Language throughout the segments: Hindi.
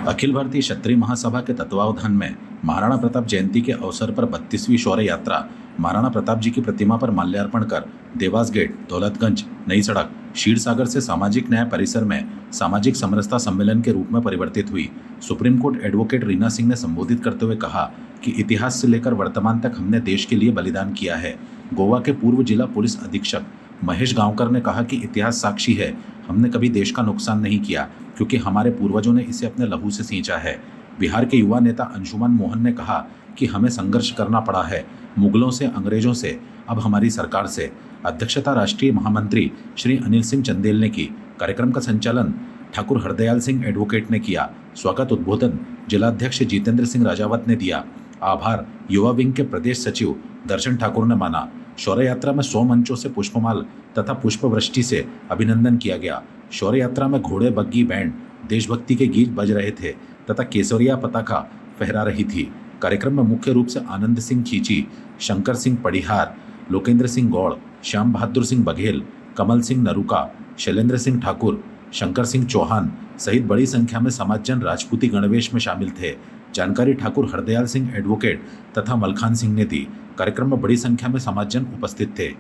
अखिल भारतीय क्षत्रिय महासभा के तत्वावधान में महाराणा प्रताप जयंती के अवसर पर 32वीं शौर्य यात्रा महाराणा प्रताप जी की प्रतिमा पर माल्यार्पण कर देवास गेट, दौलतगंज, नई सड़क, क्षीरसागर से सामाजिक न्याय परिसर में सामाजिक समरसता सम्मेलन के रूप में परिवर्तित हुई। Supreme court advocate Reena Singh ने संबोधित करते हुए कहा कि इतिहास से लेकर वर्तमान तक हमने देश के लिए बलिदान किया है। गोवा के पूर्व जिला पुलिस अधीक्षक महेश गांवकर ने कहा कि इतिहास साक्षी है, हमने कभी देश का नुकसान नहीं किया क्योंकि हमारे पूर्वजों ने इसे अपने लहू से सींचा है। बिहार के युवा नेता अंशुमन मोहन ने कहा कि हमें संघर्ष करना पड़ा है, मुगलों से, अंग्रेजों से, अब हमारी सरकार से। अध्यक्षता राष्ट्रीय महामंत्री श्री अनिल सिंह चंदेल ने की। कार्यक्रम का संचालन ठाकुर हरदयाल सिंह एडवोकेट ने किया। स्वागत उद्बोधन जिलाध्यक्ष जितेंद्र सिंह राजावत ने दिया। आभार युवा विंग के प्रदेश सचिव दर्शन ठाकुर ने माना। शौर्य यात्रा में 100 मंचों से पुष्पमाल तथा पुष्पवृष्टि से अभिनंदन किया गया। शौर्य यात्रा में घोड़े, बग्गी, बैंड, देशभक्ति के गीत बज रहे थे तथा केसरिया पताका फहरा रही थी। कार्यक्रम में मुख्य रूप से आनंद सिंह खींची, शंकर सिंह पढ़िहार, लोकेंद्र सिंह गौड़, श्याम बहादुर सिंह बघेल, कमल सिंह नरूका, शैलेंद्र सिंह ठाकुर, शंकर सिंह चौहान सहित बड़ी संख्या में समाजजन राजपूती गणवेश में शामिल थे। जानकारी ठाकुर हरदयाल सिंह एडवोकेट तथा मलखान सिंह ने दी। कार्यक्रम में बड़ी संख्या में समाजजन उपस्थित थे।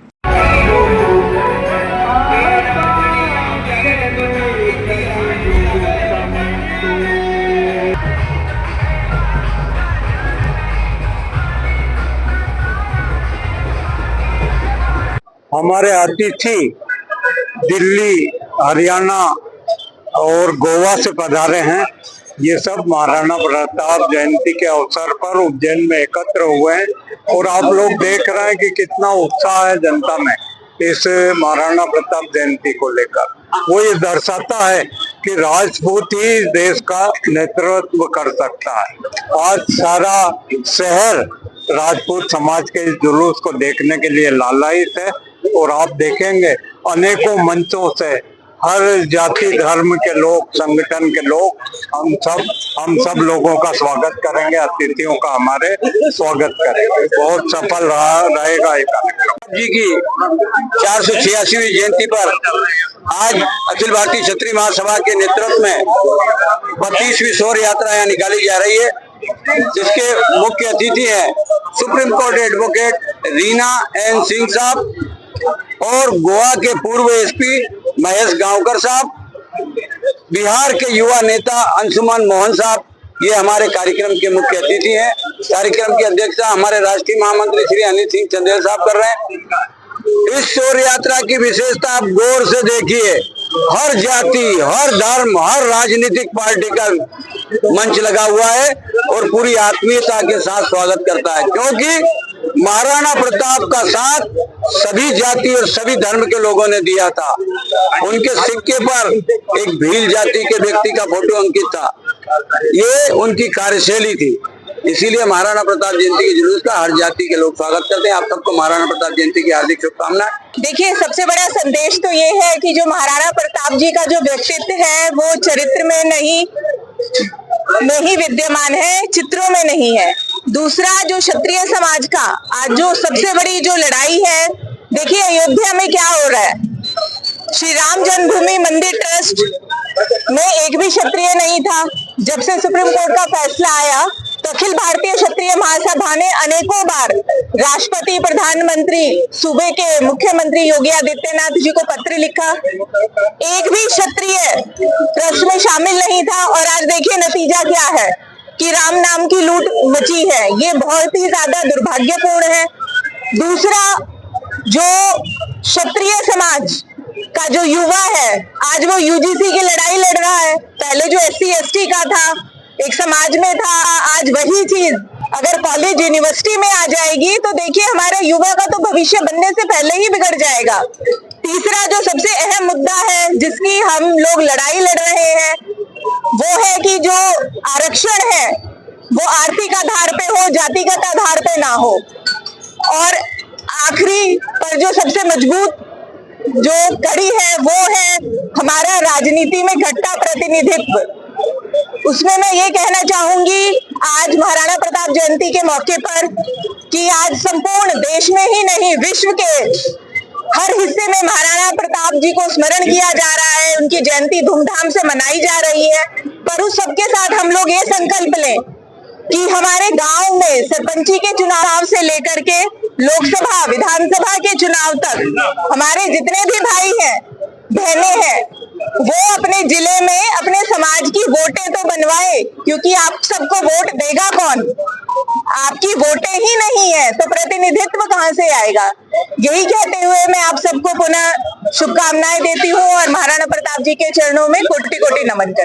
हमारे अतिथि दिल्ली, हरियाणा और गोवा से पधारे हैं। ये सब महाराणा प्रताप जयंती के अवसर पर उज्जैन में एकत्र हुए हैं और आप लोग देख रहे हैं कि कितना उत्साह है जनता में इस महाराणा प्रताप जयंती को लेकर। वो ये दर्शाता है कि राजपूत ही देश का नेतृत्व कर सकता है। आज सारा शहर राजपूत समाज के इस जुलूस को देखने के लिए लालायित है और आप देखेंगे अनेकों मंचों से हर जाति धर्म के लोग, संगठन के लोग, हम सब लोगों का स्वागत करेंगे, अतिथियों का हमारे स्वागत करेंगे। बहुत सफल रहेगा ये कार्यक्रम। जी की 486वीं जयंती पर आज अखिल भारतीय क्षत्रिय महासभा के नेतृत्व में 32वीं शौर्य यात्रा यहाँ निकाली जा रही है, जिसके मुख्य अतिथि हैं supreme court advocate Reena N Singh साहब और गोवा के पूर्व एसपी महेश गांवकर साहब, बिहार के युवा नेता अंशुमन मोहन साहब, ये हमारे कार्यक्रम के मुख्य अतिथि हैं। कार्यक्रम की अध्यक्षता हमारे राष्ट्रीय महामंत्री श्री अनिल सिंह चंदेल साहब कर रहे हैं। इस शौर्य यात्रा की विशेषता आप गौर से देखिए, हर जाति, हर धर्म, हर राजनीतिक पार्टी का मंच लगा हुआ है और पूरी आत्मीयता के साथ स्वागत करता है, क्योंकि महाराणा प्रताप का साथ सभी जाति और सभी धर्म के लोगों ने दिया था। उनके सिक्के पर एक भील जाति के व्यक्ति का फोटो अंकित था। ये उनकी कार्यशैली थी। इसीलिए महाराणा प्रताप जयंती के जुलूस का हर जाति के लोग स्वागत करते हैं। आप सबको महाराणा प्रताप जयंती की हार्दिक शुभकामनाएं। देखिए, सबसे बड़ा संदेश तो ये है कि जो महाराणा प्रताप जी का जो व्यक्तित्व है वो चरित्र में नहीं विद्यमान है, चित्रों में नहीं है। दूसरा, जो क्षत्रिय समाज का आज जो सबसे बड़ी जो लड़ाई है, देखिए अयोध्या में क्या हो रहा है। श्री राम जन्मभूमि मंदिर ट्रस्ट में एक भी क्षत्रिय नहीं था। जब से सुप्रीम कोर्ट का फैसला आया तो अखिल भारतीय क्षत्रिय महासभा ने अनेकों बार राष्ट्रपति, प्रधानमंत्री, सूबे के मुख्यमंत्री योगी आदित्यनाथ जी को पत्र लिखा। एक भी क्षत्रिय ट्रस्ट में शामिल नहीं था और आज देखिए नतीजा क्या है कि राम नाम की लूट मची है। ये बहुत ही ज्यादा दुर्भाग्यपूर्ण है। दूसरा, जो क्षत्रिय समाज का जो युवा है आज वो यूजीसी की लड़ाई लड़ रहा है। पहले जो SC ST का था, एक समाज में था, आज वही चीज अगर कॉलेज यूनिवर्सिटी में आ जाएगी तो देखिए हमारे युवा का तो भविष्य बनने से पहले ही बिगड़ जाएगा। तीसरा, जो सबसे अहम मुद्दा है जिसकी हम लोग लड़ाई लड़ रहे हैं वो है कि जो आरक्षण है वो आर्थिक आधार पे हो, जातिगत आधार पे ना हो। और आखिरी पर जो सबसे मजबूत जो कड़ी है वो है हमारा राजनीति में घटता प्रतिनिधित्व। उसमें मैं ये कहना चाहूंगी आज महाराणा प्रताप जयंती के मौके पर कि आज संपूर्ण देश में ही नहीं विश्व के हर हिस्से में महाराणा प्रताप जी को स्मरण किया जा रहा है, उनकी जयंती धूमधाम से मनाई जा रही है, पर उस सबके साथ हम लोग ये संकल्प लें कि हमारे गांव में सरपंची के चुनाव से लेकर के लोकसभा विधानसभा के चुनाव तक हमारे जितने भी भाई हैं बहनें हैं वो अपने जिले में अपने समाज की वोटें तो बनवाए, क्योंकि आप सबको वोट देगा कौन? आपकी वोटें ही नहीं है तो प्रतिनिधित्व कहां से आएगा? यही कहते हुए मैं आप सबको पुनः शुभकामनाएं देती हूं और महाराणा प्रताप जी के चरणों में कोटि कोटि नमन करती हूं।